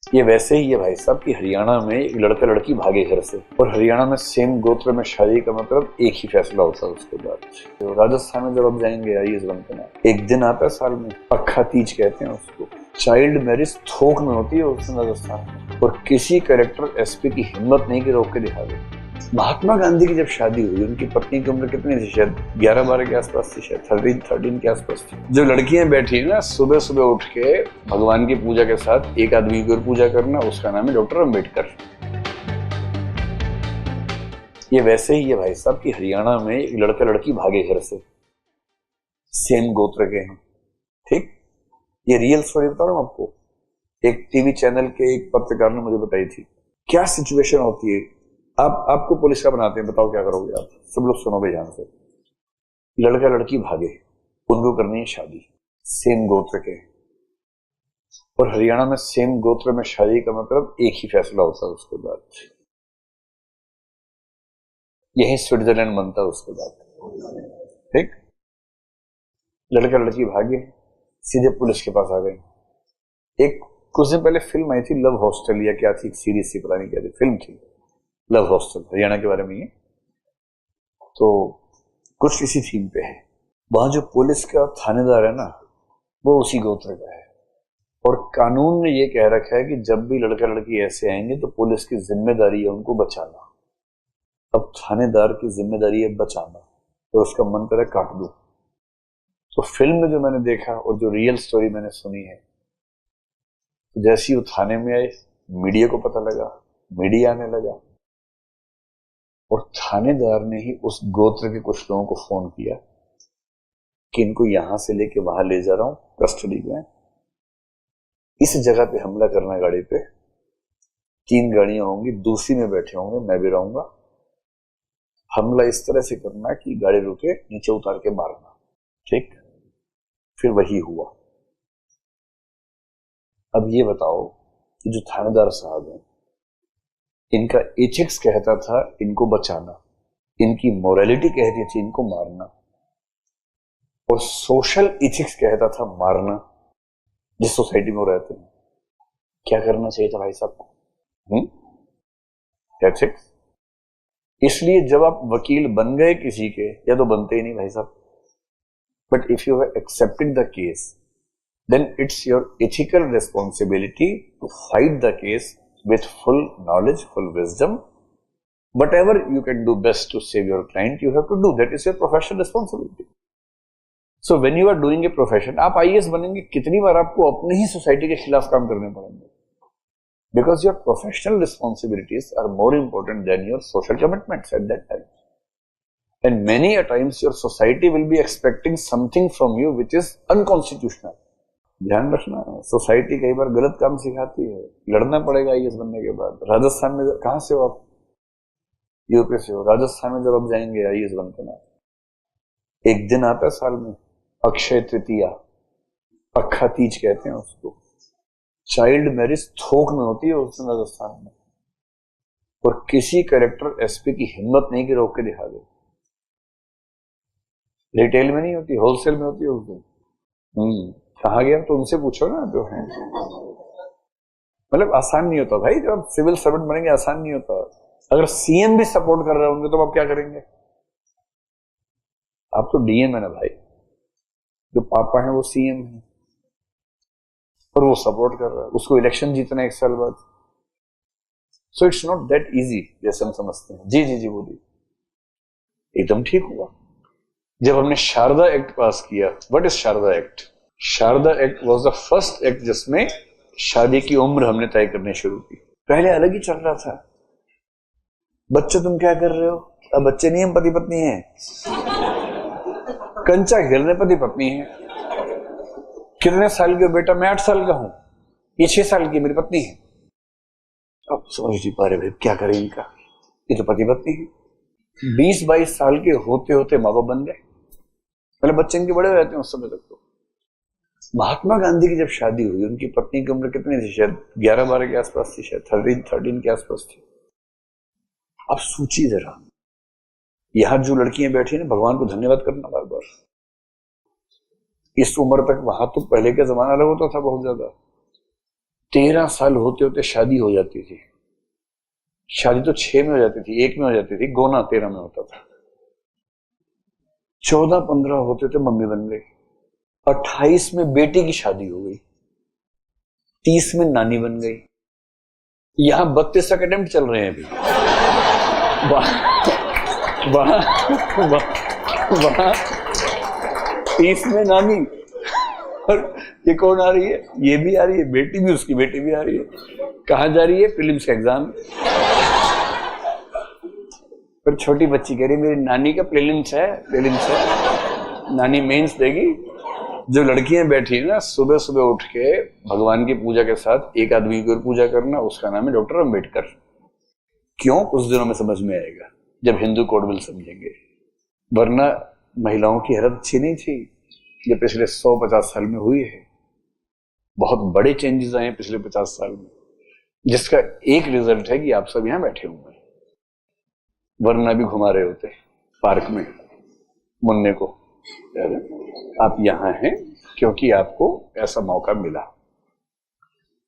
ये वैसे ही है भाई साहब कि हरियाणा में एक लड़का लड़की भागे घर से, और हरियाणा में सेम गोत्र में शादी का मतलब एक ही फैसला होता है उसके बाद। तो राजस्थान में जब आप जाएंगे आईएएस बनते ना, एक दिन आता है साल में, अक्खा तीज कहते हैं उसको। चाइल्ड मैरिज थोक में होती है उस राजस्थान में, और किसी कलेक्टर एसपी की हिम्मत नहीं कि रोक के दिखा दे। महात्मा गांधी की जब शादी हुई, उनकी पत्नी की उम्र कितनी थी? शायद 11-12 के आसपास थी, शायद 13 के आसपास थी। जो लड़कियां बैठी है ना सुबह सुबह उठ के भगवान की पूजा के साथ, एक आदमी की और पूजा करना, उसका नाम है डॉक्टर अम्बेडकर। ये वैसे ही है भाई साहब कि हरियाणा में एक लड़का लड़की भागे घर से, सेम गोत्र के हैं, ठीक। ये रियल स्टोरी बता रहा हूं आपको, एक टीवी चैनल के एक पत्रकार ने मुझे बताई थी। क्या सिचुएशन होती है, आपको पुलिस का बनाते हैं, बताओ क्या करोगे आप? सब लोग सुनो भाई ध्यान से। लड़का लड़की भागे, उनको करनी है शादी, सेम गोत्र के, और हरियाणा में सेम गोत्र में शादी का मतलब एक ही फैसला होता है उसके बाद। यही स्विट्जरलैंड बनता है उसके बाद, ठीक। लड़का लड़की भागे, सीधे पुलिस के पास आ गए। एक कुछ दिन पहले फिल्म आई थी लव हॉस्टल, या क्या थी, सीरीज थी, पता नहीं क्या थी, फिल्म थी लव हॉस्टल, हरियाणा के बारे में ये। तो कुछ इसी थीम पे है। वहां जो पुलिस का थानेदार है ना, वो उसी गोत्र का है, और कानून ने ये कह रखा है कि जब भी लड़का लड़की ऐसे आएंगे तो पुलिस की जिम्मेदारी है उनको बचाना। अब थानेदार की जिम्मेदारी है बचाना, तो उसका मन करे काट दो। तो फिल्म में जो मैंने देखा और जो रियल स्टोरी मैंने सुनी है, तो जैसे ही वो थाने में आए, मीडिया को पता लगा, मीडिया आने लगा, और थानेदार ने ही उस गोत्र के कुछ लोगों को फोन किया कि इनको यहां से लेके वहां ले जा रहा हूं कस्टडी में, इस जगह पे हमला करना, गाड़ी पे 3 गाड़ियां होंगी, दूसरी में बैठे होंगे, मैं भी रहूंगा, हमला इस तरह से करना कि गाड़ी रुके, नीचे उतार के मारना, ठीक। फिर वही हुआ। अब ये बताओ कि जो थानेदार साहब हैं, इनका एथिक्स कहता था इनको बचाना, इनकी मोरालिटी कहती थी इनको मारना, और सोशल एथिक्स कहता था मारना, जिस सोसाइटी में रहते हैं। क्या करना चाहिए था भाई साहब को? एथिक्स। इसलिए जब आप वकील बन गए किसी के, या तो बनते ही नहीं भाई साहब, but if you have accepted the case, then it's your ethical responsibility to fight the case with full knowledge, full wisdom. Whatever you can do best to save your client, you have to do. That is your professional responsibility. So when you are doing a profession, आप IAS बनेंगे, कितनी बार आपको अपने ही society के खिलाफ काम करने पड़ेंगे, because your professional responsibilities are more important than your social commitments at that time. And many a times your society will be expecting something from you which is unconstitutional. ध्यान रखना, सोसाइटी कई बार गलत काम सिखाती है, लड़ना पड़ेगा आईएएस बनने के बाद। राजस्थान में कहां से हो आप? यूपी से हो। राजस्थान में जब आप जाएंगे आईएएस बनते ना, एक दिन आता है साल में, अक्षय तृतीया, अक्खा तीज कहते हैं उसको। चाइल्ड मैरिज थोक में होती है उस दिन राजस्थान में, और किसी कलेक्टर एसपी की हिम्मत नहीं कि रोक के दिखा दे। रिटेल में नहीं होती, होलसेल में होती है उस दिन। कहाँ गया तो उनसे पूछो ना जो है। मतलब आसान नहीं होता भाई, जब आप सिविल सर्वेंट बनेंगे आसान नहीं होता। अगर सीएम भी सपोर्ट कर रहे होंगे तो आप क्या करेंगे? आप तो डीएम है ना भाई, जो पापा है वो सीएम है, और वो सपोर्ट कर रहा है, उसको इलेक्शन जीतना है 1 साल बाद। So it's not that easy जैसे हम समझते हैं। जी जी जी बोलिए। एकदम ठीक हुआ जब हमने शारदा एक्ट पास किया। What is Sharda act? Sharda act was the first act जिसमें शादी की उम्र हमने तय करनी शुरू की। पहले अलग ही चल रहा था, बच्चे तुम क्या कर रहे हो? अब बच्चे नहीं, हम पति पत्नी हैं, कंचा खेलने पति पत्नी है। कितने साल के हो बेटा? मैं 8 साल का हूं, ये 6 साल की मेरी पत्नी है। अब समझ नहीं पा रहे भाई क्या करें इनका, ये तो पति पत्नी है। 20-22 साल के होते होते माँ बाप बन गए। पहले बच्चे इनके बड़े हो जाते हैं उस समय तक। तो महात्मा गांधी की जब शादी हुई, उनकी पत्नी की उम्र कितनी थी? शायद 11-12 के आसपास थी, शायद 13 के आसपास थी। अब सोचिए जरा, यहां जो लड़कियां बैठी ना, भगवान को धन्यवाद करना बार बार। इस उम्र तक, वहां तो पहले का जमाना अलग होता था बहुत ज्यादा, 13 साल होते होते शादी हो जाती थी। शादी तो 6 में हो जाती थी, 1 में हो जाती थी, गोना 13 में होता था। 14-15 होते थे मम्मी बन गई, 28 में बेटी की शादी हो गई, 30 में नानी बन गई। यहां 32 तक अटेम्प्ट चल रहे हैं अभी। वहां 30 में नानी, और ये कौन आ रही है? ये भी आ रही है, बेटी भी, उसकी बेटी भी आ रही है। कहां जा रही है? प्रीलिम्स का एग्जाम। पर छोटी बच्ची कह रही मेरी नानी का प्रीलिम्स है, प्रीलिम्स है। नानी मेंस देगी। जो लड़कियां बैठी है ना, सुबह सुबह उठ के भगवान की पूजा के साथ एक आदमी की पूजा करना, उसका नाम है डॉक्टर अंबेडकर। क्यों? कुछ दिनों में समझ में आएगा, जब हिंदू कोड बिल समझेंगे। वरना महिलाओं की हालत अच्छी नहीं थी। ये पिछले 100-50 साल में हुई है। बहुत बड़े चेंजेस आए हैं पिछले 50 साल में, जिसका एक रिजल्ट है कि आप सब यहां बैठे हुए हैं। वरना भी घुमा रहे होते पार्क में मुन्ने को। आप यहां हैं क्योंकि आपको ऐसा मौका मिला,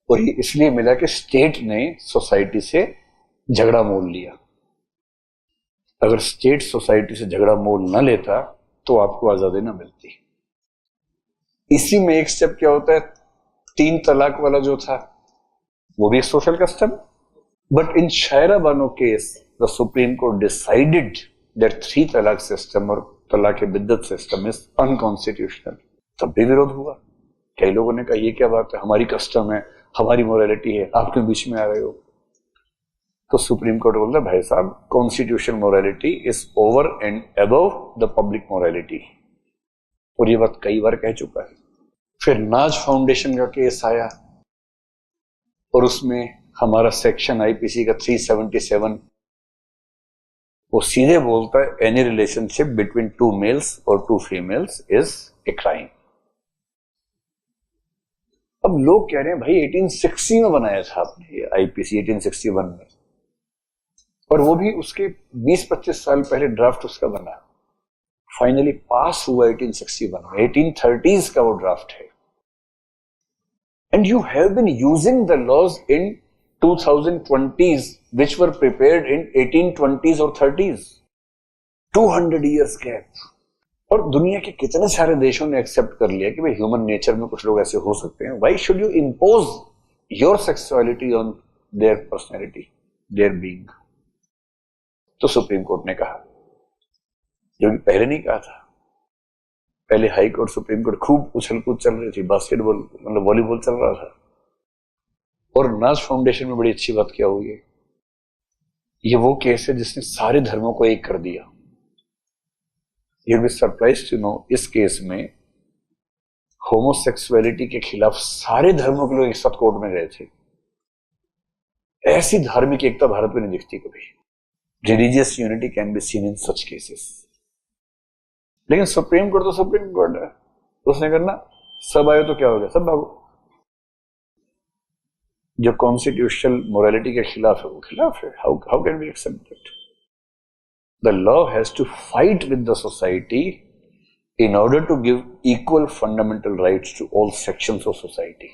और ये इसलिए मिला कि स्टेट ने सोसाइटी से झगड़ा मोल लिया। अगर स्टेट सोसाइटी से झगड़ा मोल न लेता तो आपको आजादी ना मिलती। इसी में एक स्टेप क्या होता है, 3 तलाक वाला जो था वो भी social custom, but in Shayara Bano case the supreme court decided that 3 talaq system और तलाक बिद्दत सिस्टम इज अनकॉन्स्टिट्यूशनल। तब भी विरोध हुआ। कई लोगों ने कहा ये क्या बात है, हमारी कस्टम है, हमारी मोरालिटी है, आप क्यों बीच में आ रहे हो? तो सुप्रीम कोर्ट बोलता भाई साहब, constitutional morality is over and above the public morality, और ये बात कई बार कह चुका है। फिर नाज फाउंडेशन का केस आया, और उसमें हमारा सेक्शन आईपीसी का 377 वो सीधे बोलता है एनी रिलेशनशिप बिटवीन 2 मेल्स और 2 फीमेल्स इज ए क्राइम। अब लोग कह रहे हैं भाई 1860 में बनाया था आपने ये आईपीसी, 1861 में, और वो भी उसके 20-25 साल पहले ड्राफ्ट उसका बना, फाइनली पास हुआ 1861 में। 1830s का वो ड्राफ्ट है, and you have been using the laws in 2020s which were prepared in 1820s और 30s। 200 years gap। और दुनिया के कितने सारे देशों ने एक्सेप्ट कर लिया कि भाई ह्यूमन नेचर में कुछ लोग ऐसे हो सकते हैं। Why should you impose your sexuality on their personality, their being? तो सुप्रीम कोर्ट ने कहा, जो कि पहले नहीं कहा था। पहले हाई कोर्ट, सुप्रीम कोर्ट खूब उछल कूद चल रही थी, बास्केटबॉल मतलब वॉलीबॉल चल रहा था। और नाज फाउंडेशन में बड़ी अच्छी बात क्या हुई है, ये वो केस है जिसने सारे धर्मों को एक कर दिया। You be surprised to know, इस केस में होमोसेक्सुअलिटी के खिलाफ सारे धर्मों के लोग एक साथ कोर्ट में गए थे। ऐसी धार्मिक एकता भारत में नहीं दिखती कभी। Religious unity can be seen in such cases. लेकिन सुप्रीम कोर्ट तो सुप्रीम कोर्ट है, उसने करना सब आए तो क्या हो गया, सब भागो। जो कॉन्स्टिट्यूशनल मोरालिटी के खिलाफ है वो खिलाफ है। How can we accept it? The law has to fight with the society in order to give equal fundamental rights to all sections of society.